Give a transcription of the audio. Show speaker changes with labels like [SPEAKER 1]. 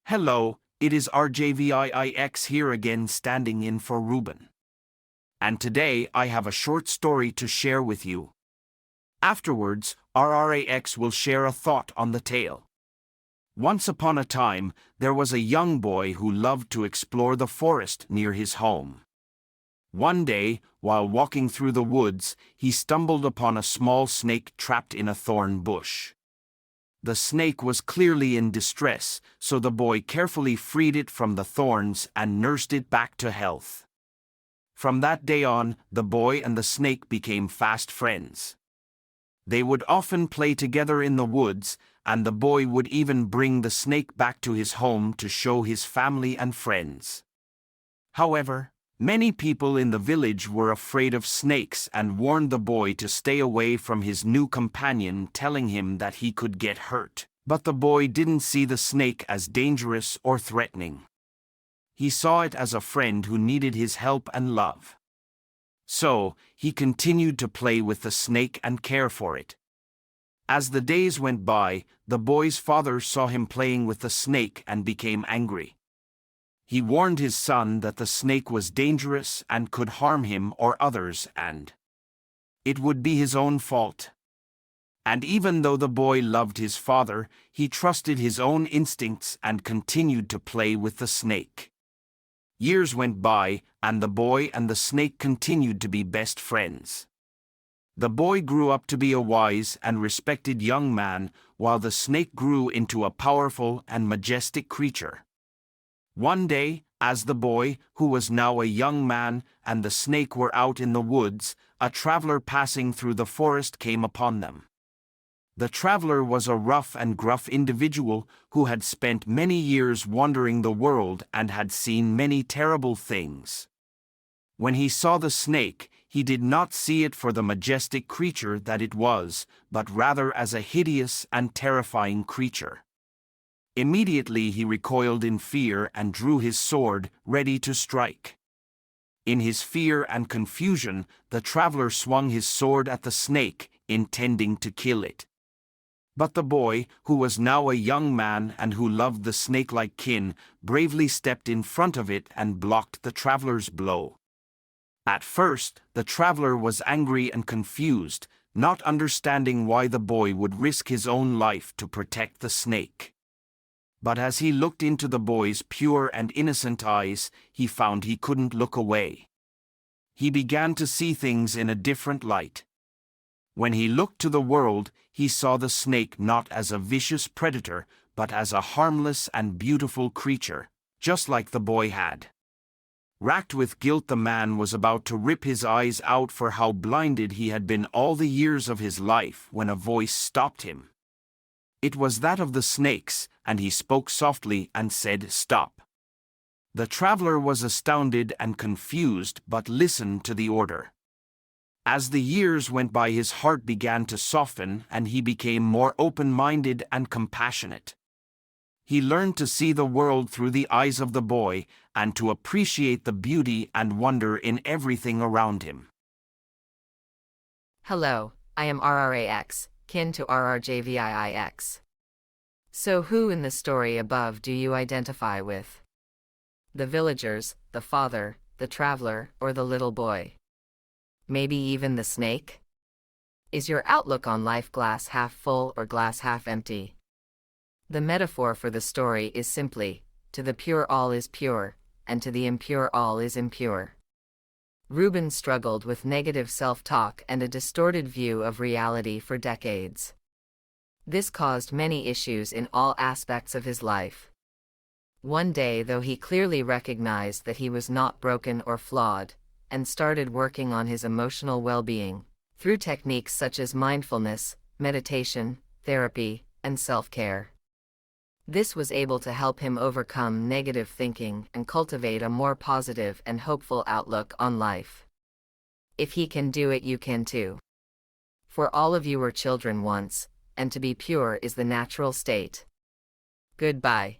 [SPEAKER 1] Hello, it is RJVIIX here again standing in for Ruben. And today I have a short story to share with you. Afterwards, RRAX will share a thought on the tale. Once upon a time, there was a young boy who loved to explore the forest near his home. One day, while walking through the woods, he stumbled upon a small snake trapped in a thorn bush. The snake was clearly in distress, so the boy carefully freed it from the thorns and nursed it back to health. From that day on, the boy and the snake became fast friends. They would often play together in the woods, and the boy would even bring the snake back to his home to show his family and friends. However, many people in the village were afraid of snakes and warned the boy to stay away from his new companion, telling him that he could get hurt. But the boy didn't see the snake as dangerous or threatening. He saw it as a friend who needed his help and love. So, he continued to play with the snake and care for it. As the days went by, the boy's father saw him playing with the snake and became angry. He warned his son that the snake was dangerous and could harm him or others, and it would be his own fault. And even though the boy loved his father, he trusted his own instincts and continued to play with the snake. Years went by, and the boy and the snake continued to be best friends. The boy grew up to be a wise and respected young man, while the snake grew into a powerful and majestic creature. One day, as the boy, who was now a young man, and the snake were out in the woods, a traveler passing through the forest came upon them. The traveler was a rough and gruff individual who had spent many years wandering the world and had seen many terrible things. When he saw the snake, he did not see it for the majestic creature that it was, but rather as a hideous and terrifying creature. Immediately he recoiled in fear and drew his sword, ready to strike. In his fear and confusion, the traveler swung his sword at the snake, intending to kill it. But the boy, who was now a young man and who loved the snake like kin, bravely stepped in front of it and blocked the traveler's blow. At first, the traveler was angry and confused, not understanding why the boy would risk his own life to protect the snake. But as he looked into the boy's pure and innocent eyes, he found he couldn't look away. He began to see things in a different light. When he looked to the world, he saw the snake not as a vicious predator, but as a harmless and beautiful creature, just like the boy had. Racked with guilt, the man was about to rip his eyes out for how blinded he had been all the years of his life when a voice stopped him. It was that of the snake's, and he spoke softly and said, "Stop." The traveler was astounded and confused, but listened to the order. As the years went by, his heart began to soften and he became more open-minded and compassionate. He learned to see the world through the eyes of the boy and to appreciate the beauty and wonder in everything around him.
[SPEAKER 2] Hello, I am RRAX, kin to RRJVIIX. So who in the story above do you identify with? The villagers, the father, the traveler, or the little boy? Maybe even the snake? Is your outlook on life glass half full or glass half empty? The metaphor for the story is simply, to the pure all is pure, and to the impure all is impure. Ruben struggled with negative self-talk and a distorted view of reality for decades. This caused many issues in all aspects of his life. One day, though, he clearly recognized that he was not broken or flawed, and started working on his emotional well-being, through techniques such as mindfulness, meditation, therapy, and self-care. This was able to help him overcome negative thinking and cultivate a more positive and hopeful outlook on life. If he can do it, you can too. For all of you were children once, and to be pure is the natural state. Goodbye.